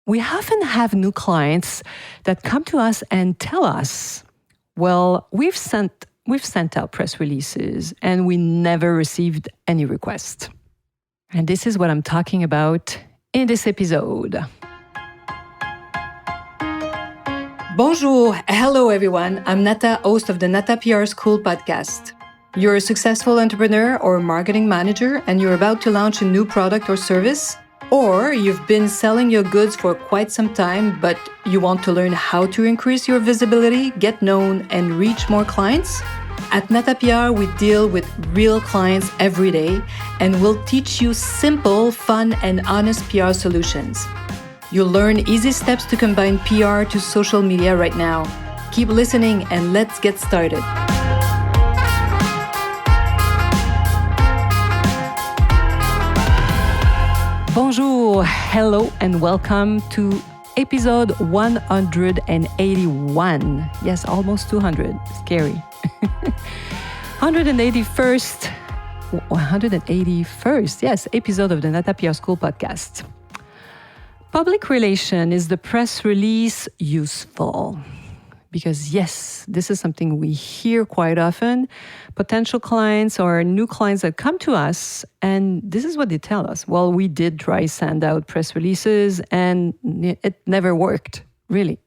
We often have new clients that come to us and tell us, well, we've sent out press releases and we never received any request. And this is what I'm talking about in this episode. Bonjour, hello everyone. I'm Nata, host of the Nata PR School podcast. You're a successful entrepreneur or marketing manager and you're about to launch a new product or service? Or you've been selling your goods for quite some time, but you want to learn how to increase your visibility, get known, and reach more clients? At Nata PR, we deal with real clients every day, and we'll teach you simple, fun, and honest PR solutions. You'll learn easy steps to combine PR to social media right now. Keep listening, and let's get started. Bonjour, hello, and welcome to episode 181. Yes, almost 200. Scary. 181st, yes, episode of the Nata PR School podcast. Public relation, is the press release useful? Because yes, this is something we hear quite often. Potential clients or new clients that come to us, and this is what they tell us. Well, we did try send out press releases and it never worked, really.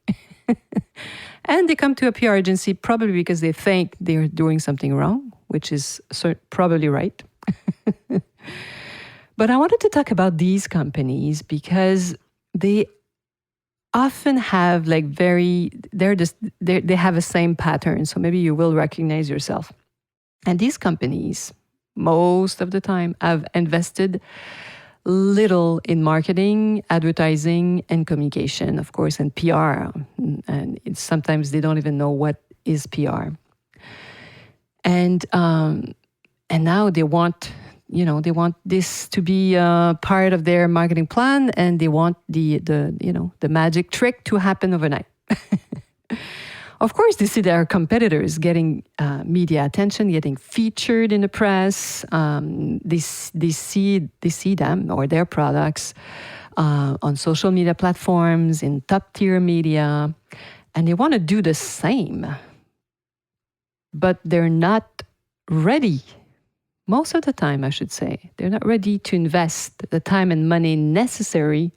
And they come to a PR agency probably because they think they're doing something wrong, which is probably right. But I wanted to talk about these companies because they often have they have a same pattern. So maybe you will recognize yourself. And these companies, most of the time, have invested little in marketing, advertising, and communication, of course, and PR. And sometimes they don't even know what is PR. And now they want this to be part of their marketing plan, and they want the magic trick to happen overnight. Of course, they see their competitors getting media attention, getting featured in the press. They see them or their products on social media platforms, in top-tier media, and they want to do the same. But they're not ready. Most of the time, I should say, they're not ready to invest the time and money necessary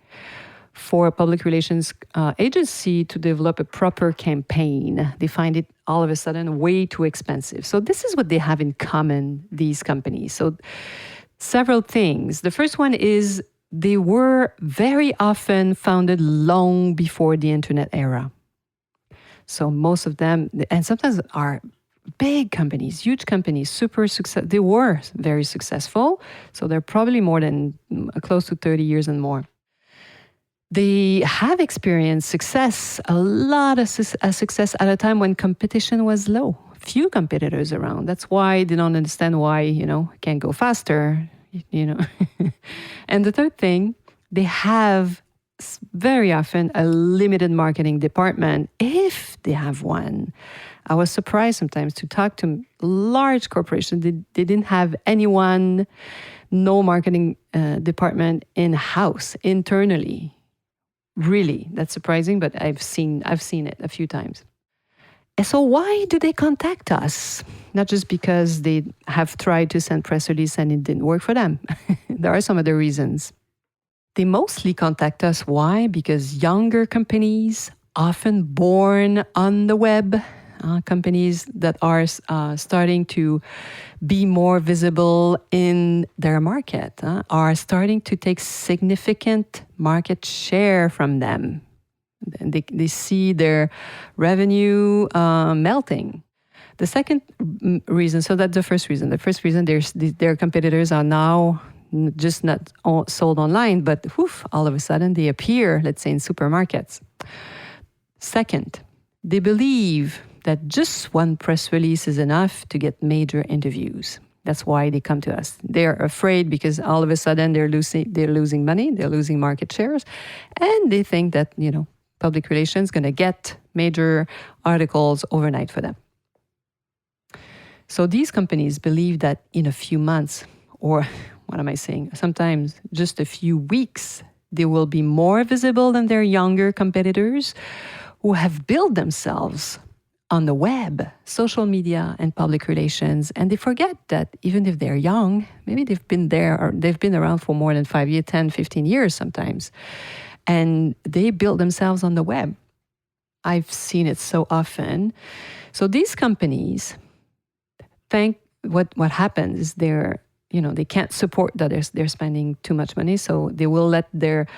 for a public relations agency to develop a proper campaign. They find it all of a sudden way too expensive. So this is what they have in common, these companies. So several things. The first one is they were very often founded long before the internet era. So most of them, and sometimes are big companies, huge companies, super successful. They were very successful. So they're probably more than close to 30 years and more. They have experienced success, a lot of success at a time when competition was low. Few competitors around. That's why they don't understand why, can't go faster, And the third thing, they have very often a limited marketing department, if they have one. I was surprised sometimes to talk to large corporations. They didn't have anyone, no marketing department in-house, internally. Really, that's surprising, but I've seen it a few times. And so why do they contact us? Not just because they have tried to send press release and it didn't work for them. There are some other reasons. They mostly contact us. Why? Because younger companies, often born on the web, companies that are starting to be more visible in their market, are starting to take significant market share from them. And they see their revenue melting. The second reason, so that's the first reason. The first reason, their competitors are now just not sold online, but all of a sudden they appear, let's say, in supermarkets. Second, they believe that just one press release is enough to get major interviews. That's why they come to us. They're afraid because all of a sudden they're losing money, they're losing market shares, and they think that, public relations is going to get major articles overnight for them. So these companies believe that in a few months, or what am I saying? Sometimes just a few weeks, They will be more visible than their younger competitors who have built themselves on the web, social media, and public relations. And they forget that even if they're young, maybe they've been there or they've been around for more than 5 years, 10, 15 years sometimes. And they built themselves on the web. I've seen it so often. So these companies think what happens is they can't support that they're spending too much money. So they will let their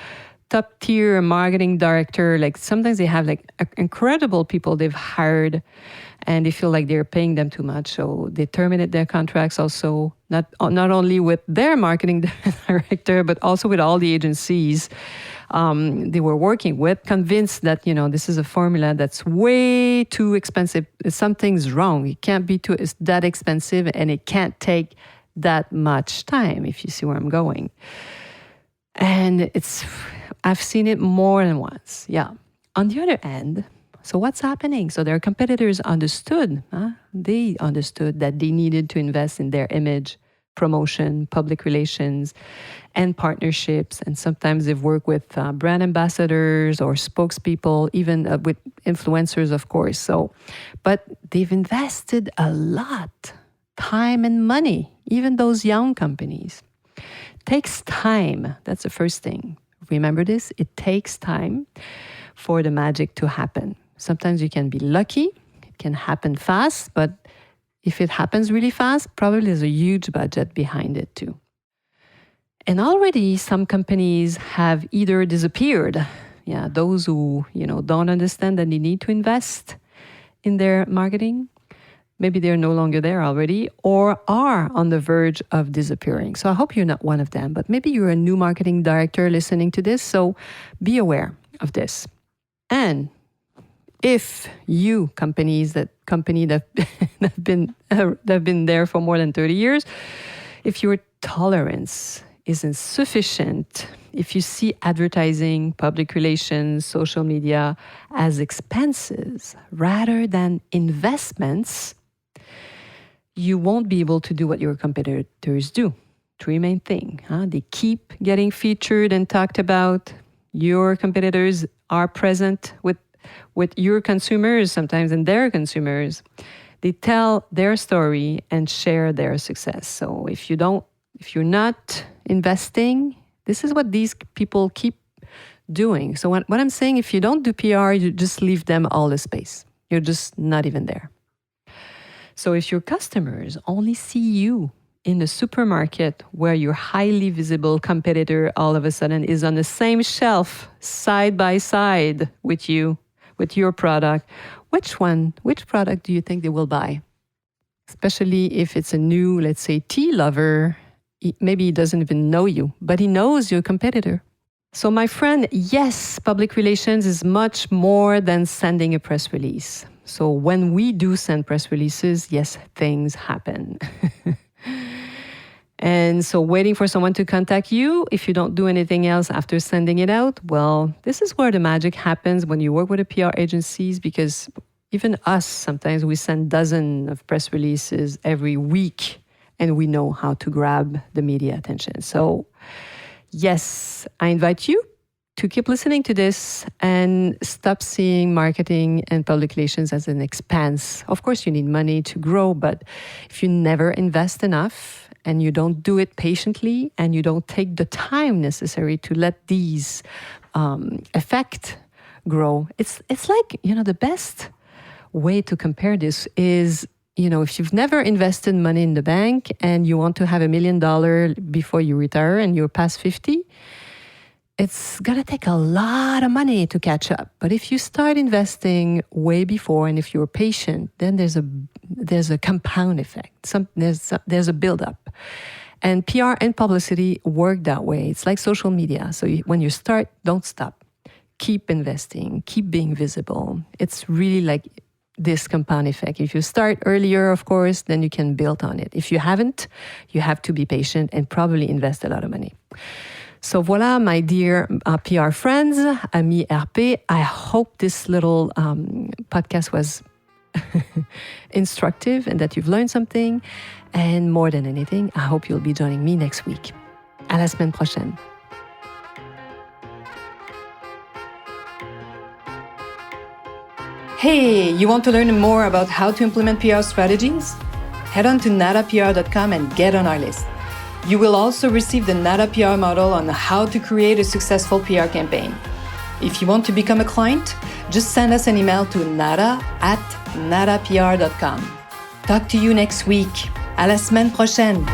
top tier marketing director, like sometimes they have like incredible people they've hired and they feel like they're paying them too much. So they terminate their contracts also, not only with their marketing director, but also with all the agencies they were working with, convinced that, this is a formula that's way too expensive. Something's wrong. It can't be it's that expensive and it can't take that much time, if you see where I'm going. And I've seen it more than once. Yeah. On the other end, so what's happening? So their competitors understood. They understood that they needed to invest in their image, promotion, public relations, and partnerships. And sometimes they've worked with brand ambassadors or spokespeople, even with influencers, of course. But they've invested a lot, time and money, even those young companies. Takes time. That's the first thing. Remember this? It takes time for the magic to happen. Sometimes you can be lucky. It can happen fast, but if it happens really fast, probably there's a huge budget behind it too. And already some companies have either disappeared. Yeah, those who, don't understand that they need to invest in their marketing. Maybe they're no longer there already or are on the verge of disappearing. So I hope you're not one of them, but maybe you're a new marketing director listening to this. So be aware of this. And if you companies that have been there for more than 30 years, if your tolerance isn't sufficient, if you see advertising, public relations, social media as expenses rather than investments, you won't be able to do what your competitors do. Three main things. They keep getting featured and talked about. Your competitors are present with your consumers sometimes and their consumers. They tell their story and share their success. So if you're not investing, this is what these people keep doing. So what I'm saying, if you don't do PR, you just leave them all the space. You're just not even there. So if your customers only see you in the supermarket where your highly visible competitor all of a sudden is on the same shelf side by side with you, with your product, which product do you think they will buy? Especially if it's a new, let's say, tea lover, maybe he doesn't even know you, but he knows your competitor. So my friend, yes, public relations is much more than sending a press release. So when we do send press releases, yes, things happen. And so waiting for someone to contact you, if you don't do anything else after sending it out, well, this is where the magic happens when you work with the PR agencies, because even us, sometimes we send dozens of press releases every week and we know how to grab the media attention. So yes, I invite you to keep listening to this and stop seeing marketing and public relations as an expense. Of course, you need money to grow, but if you never invest enough and you don't do it patiently and you don't take the time necessary to let these effect grow, it's like, the best way to compare this is, if you've never invested money in the bank and you want to have $1 million before you retire and you're past 50, it's going to take a lot of money to catch up. But if you start investing way before and if you're patient, then there's a compound effect. There's a buildup. And PR and publicity work that way. It's like social media. So when you start, don't stop. Keep investing. Keep being visible. It's really like this compound effect. If you start earlier, of course, then you can build on it. If you haven't, you have to be patient and probably invest a lot of money. So voilà, my dear PR friends, amis RP, I hope this little podcast was instructive and that you've learned something. And more than anything, I hope you'll be joining me next week. À la semaine prochaine. Hey, you want to learn more about how to implement PR strategies? Head on to natapr.com and get on our list. You will also receive the Nata PR model on how to create a successful PR campaign. If you want to become a client, just send us an email to nata@natapr.com. Talk to you next week. À la semaine prochaine.